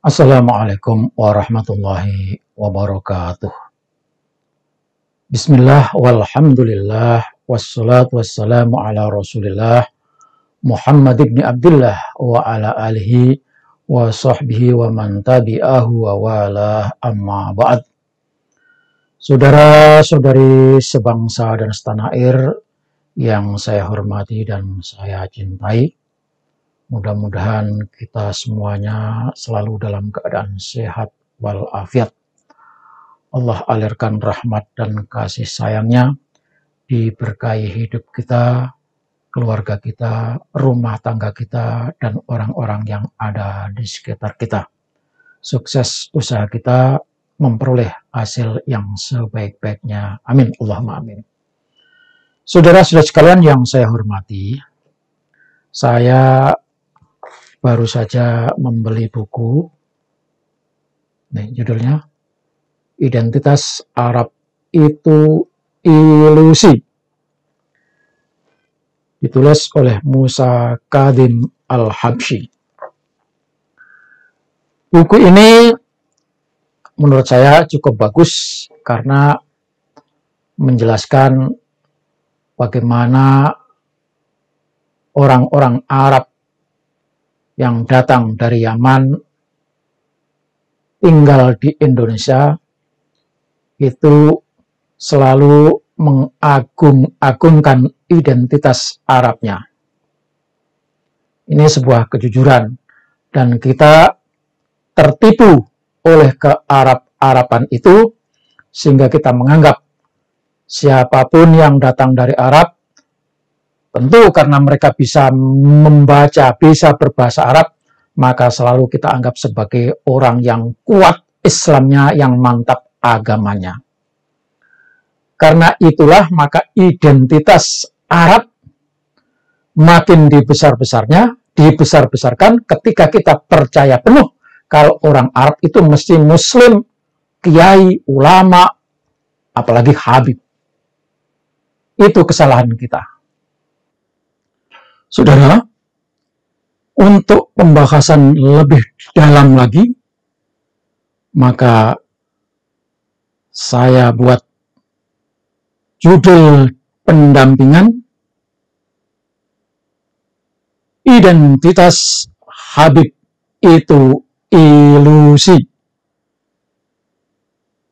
Assalamualaikum warahmatullahi wabarakatuh. Bismillah walhamdulillah wassalatu wassalamu ala rasulillah Muhammad ibn Abdullah wa ala alihi wa sahbihi wa man tabi'ahu wa walah amma ba'd. Saudara-saudari sebangsa dan setanah air yang saya hormati dan saya cintai, mudah-mudahan kita semuanya selalu dalam keadaan sehat walafiat. Allah alirkan rahmat dan kasih sayangnya, diberkahi hidup kita, keluarga kita, rumah tangga kita, dan orang-orang yang ada di sekitar kita. Sukses usaha kita, memperoleh hasil yang sebaik-baiknya. Amin. Allahumma amin. Saudara-saudara sekalian yang saya hormati, saya baru saja membeli buku, nih judulnya, Identitas Arab itu Ilusi, ditulis oleh Musa Kadhim Al-Habsyi. Buku ini menurut saya cukup bagus karena menjelaskan bagaimana orang-orang Arab yang datang dari Yaman tinggal di Indonesia itu selalu mengagung-agungkan identitas Arabnya. Ini sebuah kejujuran dan kita tertipu oleh kearab-araban itu sehingga kita menganggap siapapun yang datang dari Arab, tentu karena mereka bisa membaca, bisa berbahasa Arab, maka selalu kita anggap sebagai orang yang kuat Islamnya, yang mantap agamanya. Karena itulah maka identitas Arab makin dibesar-besarkan ketika kita percaya penuh kalau orang Arab itu mesti muslim, kiai, ulama, apalagi habib. Itu kesalahan kita. Saudara, untuk pembahasan lebih dalam lagi, maka saya buat judul pendampingan Identitas Habib itu Ilusi.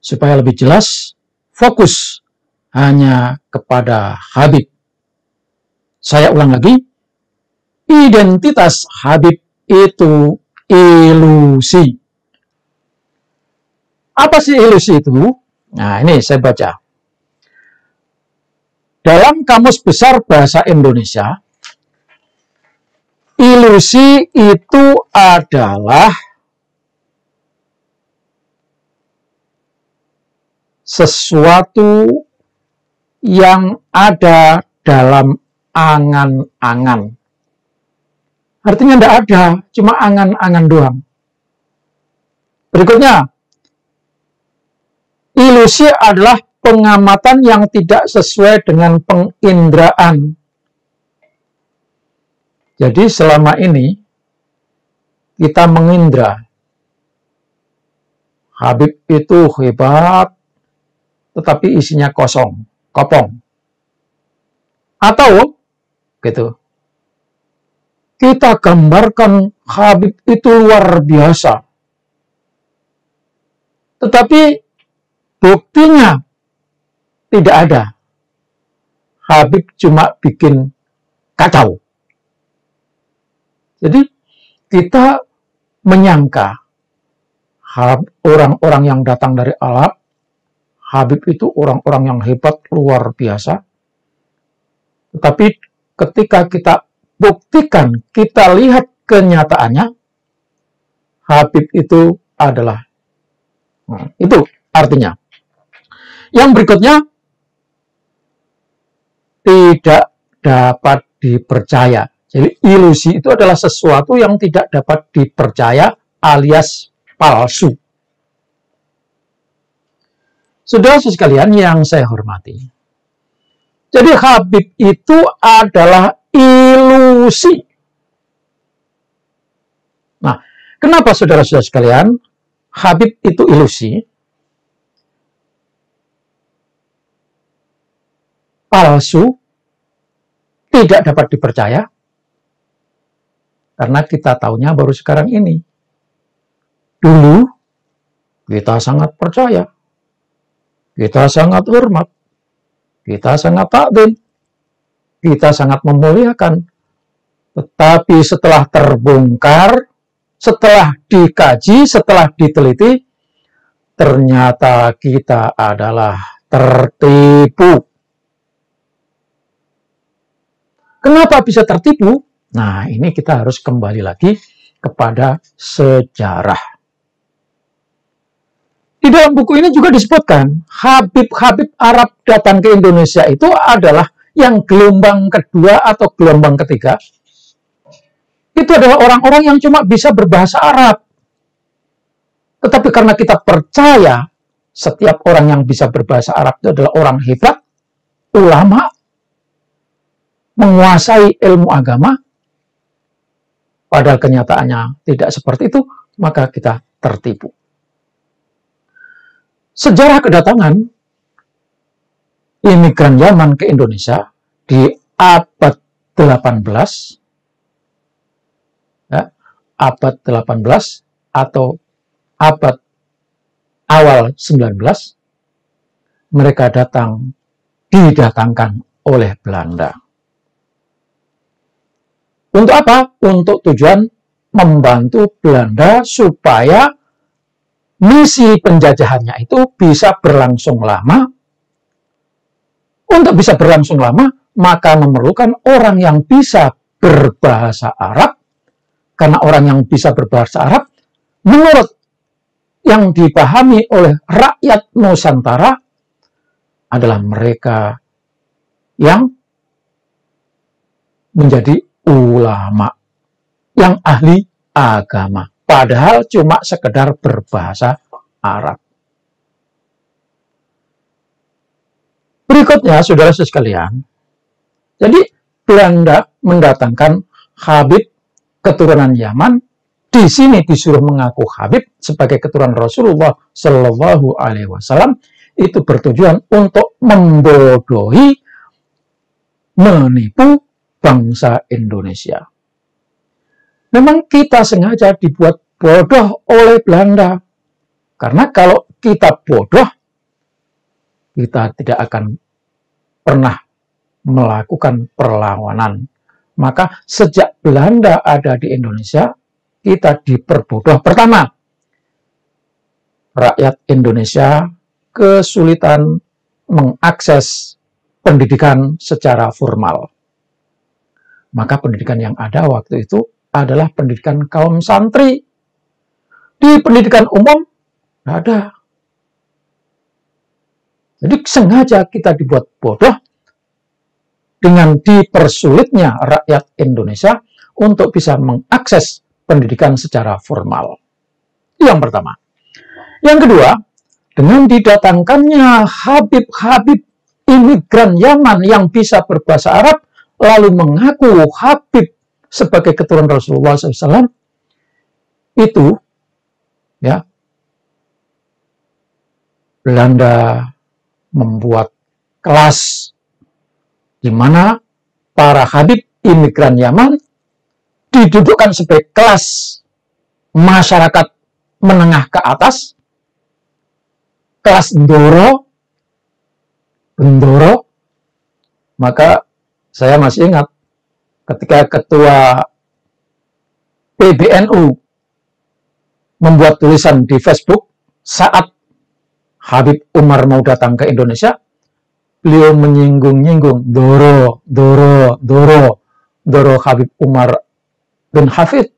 Supaya lebih jelas, fokus hanya kepada Habib. Saya ulang lagi, identitas Habib itu ilusi. Apa sih ilusi itu? Nah, ini saya baca. Dalam Kamus Besar Bahasa Indonesia, ilusi itu adalah sesuatu yang ada dalam angan-angan. Artinya tidak ada, cuma angan-angan doang. Berikutnya, ilusi adalah pengamatan yang tidak sesuai dengan penginderaan. Jadi selama ini kita mengindra. Habib itu hebat, tetapi isinya kosong, kopong. Atau gitu, kita gambarkan Habib itu luar biasa, tetapi buktinya tidak ada. Habib cuma bikin kacau. Jadi kita menyangka orang-orang yang datang dari Arab, Habib itu orang-orang yang hebat, luar biasa. Tetapi ketika kita buktikan, kita lihat kenyataannya, Habib itu adalah, itu artinya. Yang berikutnya, tidak dapat dipercaya. Jadi ilusi itu adalah sesuatu yang tidak dapat dipercaya alias palsu. Saudara-saudara sekalian yang saya hormati, jadi Habib itu adalah ilusi. Nah, Kenapa saudara-saudara sekalian? Habib itu ilusi, palsu, tidak dapat dipercaya, karena kita taunya baru sekarang ini. Dulu, kita sangat percaya, kita sangat hormat, kita sangat takdim, kita sangat memuliakan. Tetapi setelah terbongkar, setelah dikaji, setelah diteliti, ternyata kita adalah tertipu. Kenapa bisa tertipu? Nah, ini kita harus kembali lagi kepada sejarah. Di dalam buku ini juga disebutkan, Habib-habib Arab datang ke Indonesia itu adalah yang gelombang kedua atau gelombang ketiga. Itu adalah orang-orang yang cuma bisa berbahasa Arab. Tetapi karena kita percaya setiap orang yang bisa berbahasa Arab itu adalah orang hebat, ulama, menguasai ilmu agama, padahal kenyataannya tidak seperti itu, maka kita tertipu. Sejarah kedatangan imigran Yaman ke Indonesia di abad 18, abad 18 atau abad awal 19, mereka didatangkan oleh Belanda. Untuk apa? Untuk tujuan membantu Belanda supaya misi penjajahannya itu bisa berlangsung lama. Untuk bisa berlangsung lama, maka memerlukan orang yang bisa berbahasa Arab. Karena orang yang bisa berbahasa Arab, menurut yang dipahami oleh rakyat Nusantara, adalah mereka yang menjadi ulama, yang ahli agama. Padahal cuma sekedar berbahasa Arab. Berikutnya, saudara-saudara sekalian, jadi Belanda mendatangkan Habib keturunan Yaman, di sini disuruh mengaku Habib sebagai keturunan Rasulullah Shallallahu Alaihi Wasallam, itu bertujuan untuk membodohi, menipu bangsa Indonesia. Memang kita sengaja dibuat bodoh oleh Belanda, karena kalau kita bodoh, kita tidak akan pernah melakukan perlawanan. Maka sejak Belanda ada di Indonesia, kita diperbodoh. Pertama, rakyat Indonesia kesulitan mengakses pendidikan secara formal. Maka pendidikan yang ada waktu itu adalah pendidikan kaum santri. Di pendidikan umum, tidak ada. Jadi sengaja kita dibuat bodoh dengan dipersulitnya rakyat Indonesia untuk bisa mengakses pendidikan secara formal. Yang pertama. Yang kedua, dengan didatangkannya Habib-habib imigran Yaman yang bisa berbahasa Arab, lalu mengaku Habib sebagai keturunan Rasulullah SAW, itu ya Belanda membuat kelas di mana para Habib imigran Yaman didudukkan sebagai kelas masyarakat menengah ke atas, kelas bendoro. Maka saya masih ingat ketika ketua PBNU membuat tulisan di Facebook saat Habib Umar mau datang ke Indonesia, beliau menyinggung-nyinggung Doro Habib Umar bin Hafid.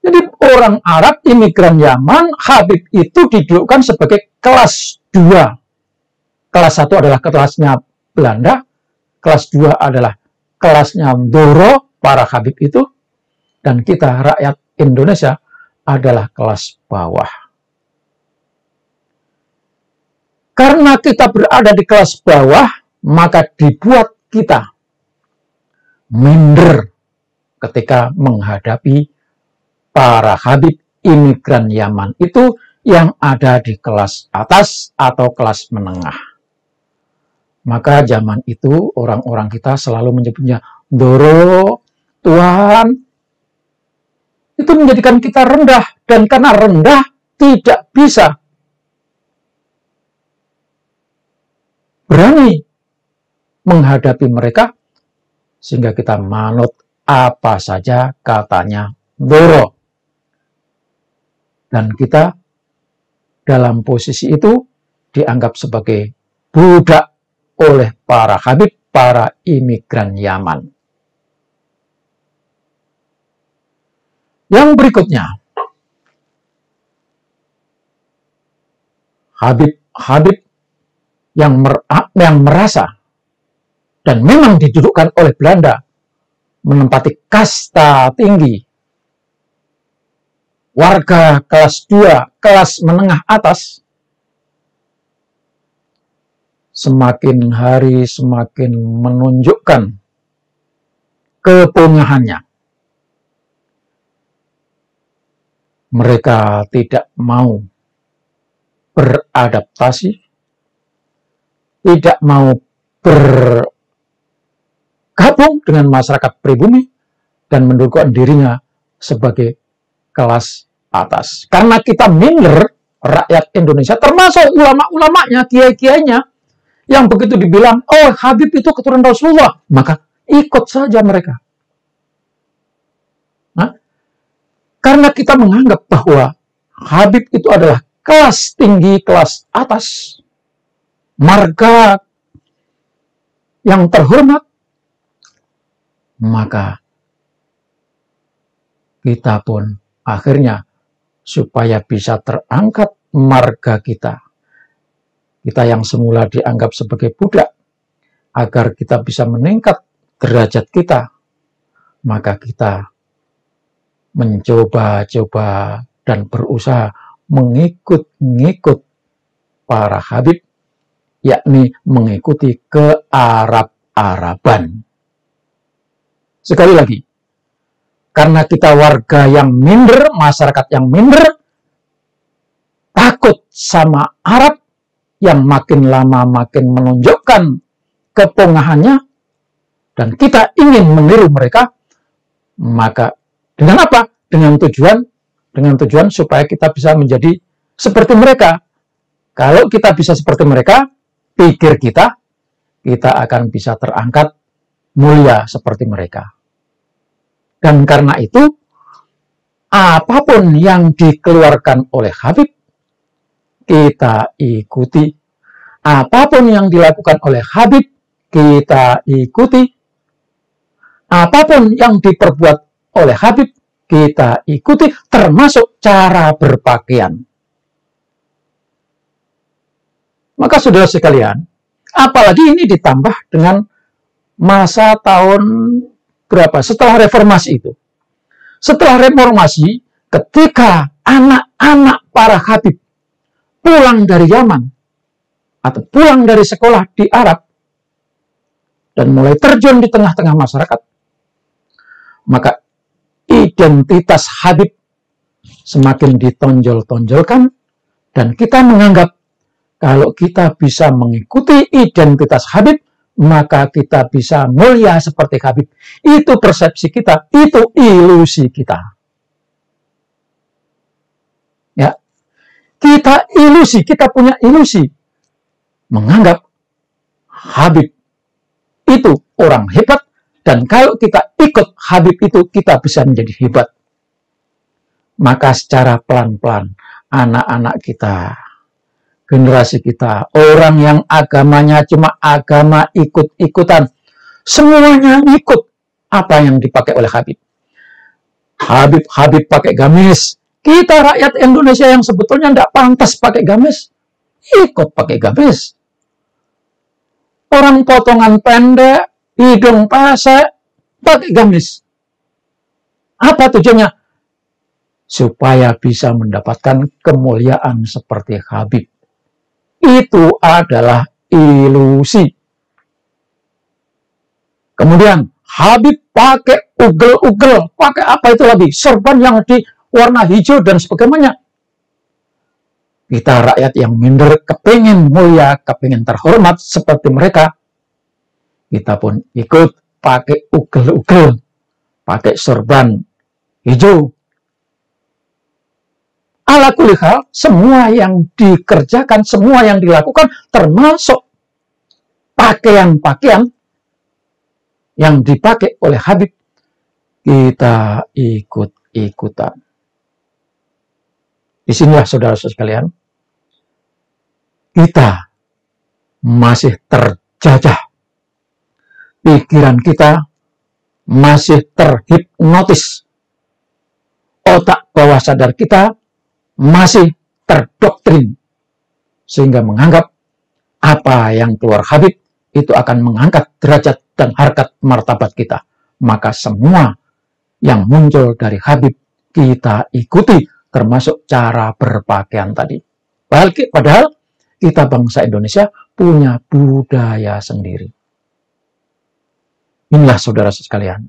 Jadi orang Arab, imigran Yaman, Habib itu didudukkan sebagai kelas 2. Kelas 1 adalah kelasnya Belanda, kelas 2 adalah kelasnya Doro, para Habib itu, dan kita rakyat Indonesia adalah kelas bawah. Karena kita berada di kelas bawah, maka dibuat kita minder ketika menghadapi para Habib imigran Yaman itu yang ada di kelas atas atau kelas menengah. Maka zaman itu orang-orang kita selalu menyebutnya Doro, Tuhan. Itu menjadikan kita rendah, dan karena rendah tidak bisa berani menghadapi mereka, sehingga kita manut apa saja katanya Doro. Dan kita dalam posisi itu dianggap sebagai budak oleh para Habib, para imigran Yaman. Yang berikutnya, Habib yang merasa dan memang didudukkan oleh Belanda menempati kasta tinggi, warga kelas 2, kelas menengah atas, semakin hari semakin menunjukkan kepungahannya. Mereka tidak mau beradaptasi, tidak mau bergabung dengan masyarakat pribumi, dan mendudukkan dirinya sebagai kelas atas. Karena kita minder, rakyat Indonesia, termasuk ulama-ulamanya, kiai-kiainya, yang begitu dibilang, oh Habib itu keturunan Rasulullah, maka ikut saja mereka. Karena kita menganggap bahwa Habib itu adalah kelas tinggi, kelas atas, marga yang terhormat, maka kita pun akhirnya supaya bisa terangkat marga kita yang semula dianggap sebagai budak, agar kita bisa meningkat derajat kita, maka kita mencoba-coba dan berusaha mengikut para Habib, yakni mengikuti kearab-araban. Sekali lagi, karena kita warga yang minder, masyarakat yang minder, takut sama Arab yang makin lama makin menunjukkan kepungahannya, dan kita ingin meniru mereka, maka dengan apa? Dengan tujuan supaya kita bisa menjadi seperti mereka. Kalau kita bisa seperti mereka, pikir kita akan bisa terangkat mulia seperti mereka. Dan karena itu, apapun yang dikeluarkan oleh Habib, kita ikuti. Apapun yang dilakukan oleh Habib, kita ikuti. Apapun yang diperbuat oleh Habib, kita ikuti, termasuk cara berpakaian. Maka saudara sekalian, apalagi ini ditambah dengan masa tahun berapa setelah reformasi itu. Setelah reformasi, ketika anak-anak para Habib pulang dari Yaman atau pulang dari sekolah di Arab dan mulai terjun di tengah-tengah masyarakat, maka identitas Habib semakin ditonjol-tonjolkan, dan kita menganggap kalau kita bisa mengikuti identitas Habib, maka kita bisa mulia seperti Habib. Itu persepsi kita, itu ilusi kita. Ya, kita ilusi, kita punya ilusi menganggap Habib itu orang hebat, dan kalau kita ikut Habib itu, kita bisa menjadi hebat. Maka secara pelan-pelan, anak-anak kita, generasi kita, orang yang agamanya cuma agama ikut-ikutan, semuanya ikut apa yang dipakai oleh Habib. Habib pakai gamis. Kita rakyat Indonesia yang sebetulnya tidak pantas pakai gamis, ikut pakai gamis. Orang potongan pendek, hidung pesek, pakai gamis. Apa tujuannya? Supaya bisa mendapatkan kemuliaan seperti Habib. Itu adalah ilusi. Kemudian Habib pakai ugel-ugel, pakai apa itu lagi? Sorban yang warna hijau dan sebagainya. Kita rakyat yang minder, kepingin mulia, kepingin terhormat seperti mereka, kita pun ikut pakai ugel-ugel, pakai sorban hijau. Ala kulli hal, semua yang dikerjakan, semua yang dilakukan, termasuk pakaian-pakaian yang dipakai oleh Habib, kita ikut-ikutan. Disinilah saudara-saudara sekalian, kita masih terjajah. Pikiran kita masih terhipnotis. Otak bawah sadar kita masih terdoktrin. Sehingga menganggap apa yang keluar Habib itu akan mengangkat derajat dan harkat martabat kita. Maka semua yang muncul dari Habib kita ikuti, termasuk cara berpakaian tadi. Padahal kita bangsa Indonesia punya budaya sendiri. Inilah saudara sekalian,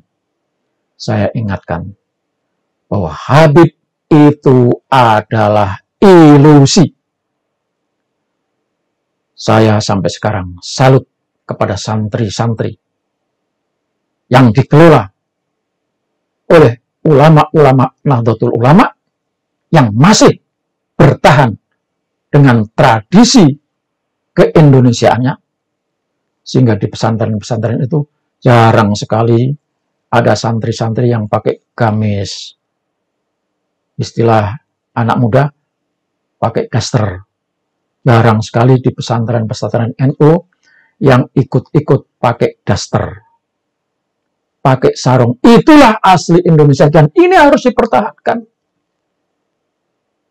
saya ingatkan bahwa Habib itu adalah ilusi. Saya sampai sekarang salut kepada santri-santri yang dikelola oleh ulama-ulama Nahdlatul Ulama yang masih bertahan dengan tradisi keindonesiaannya, sehingga di pesantren-pesantren itu jarang sekali ada santri-santri yang pakai gamis. Istilah anak muda pakai daster. Jarang sekali di pesantren-pesantren NU yang ikut-ikut pakai daster, pakai sarung. Itulah asli Indonesia dan ini harus dipertahankan.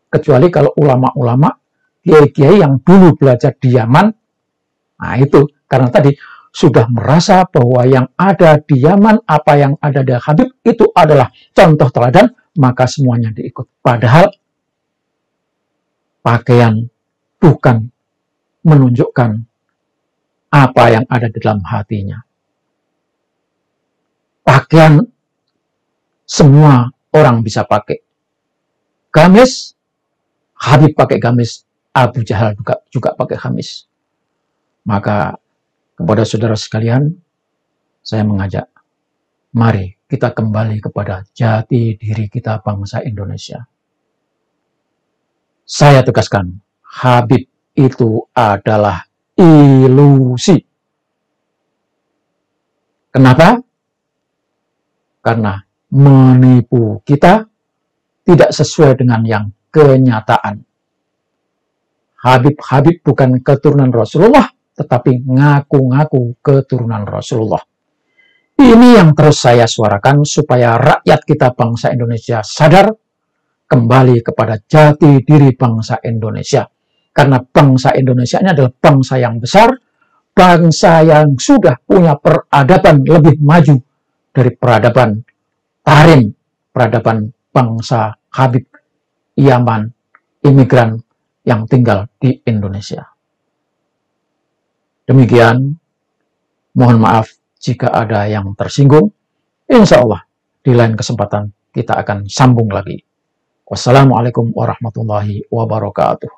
Kecuali kalau ulama-ulama, kiai-kiai yang dulu belajar di Yaman, nah itu karena tadi sudah merasa bahwa yang ada di Yaman, apa yang ada di Habib itu adalah contoh teladan, maka semuanya diikut. Padahal pakaian bukan menunjukkan apa yang ada di dalam hatinya. Pakaian semua orang bisa pakai. Gamis, Habib pakai gamis, Abu Jahal juga pakai gamis. Maka kepada saudara sekalian, saya mengajak, mari kita kembali kepada jati diri kita bangsa Indonesia. Saya tegaskan, Habib itu adalah ilusi. Kenapa? Karena menipu kita tidak sesuai dengan yang kenyataan. Habib bukan keturunan Rasulullah, tetapi ngaku-ngaku keturunan Rasulullah. Ini yang terus saya suarakan supaya rakyat kita bangsa Indonesia sadar kembali kepada jati diri bangsa Indonesia. Karena bangsa Indonesia ini adalah bangsa yang besar, bangsa yang sudah punya peradaban lebih maju dari peradaban Tarim, peradaban bangsa Habib, Yaman, imigran yang tinggal di Indonesia. Demikian, mohon maaf jika ada yang tersinggung. Insya Allah, di lain kesempatan kita akan sambung lagi. Wassalamualaikum warahmatullahi wabarakatuh.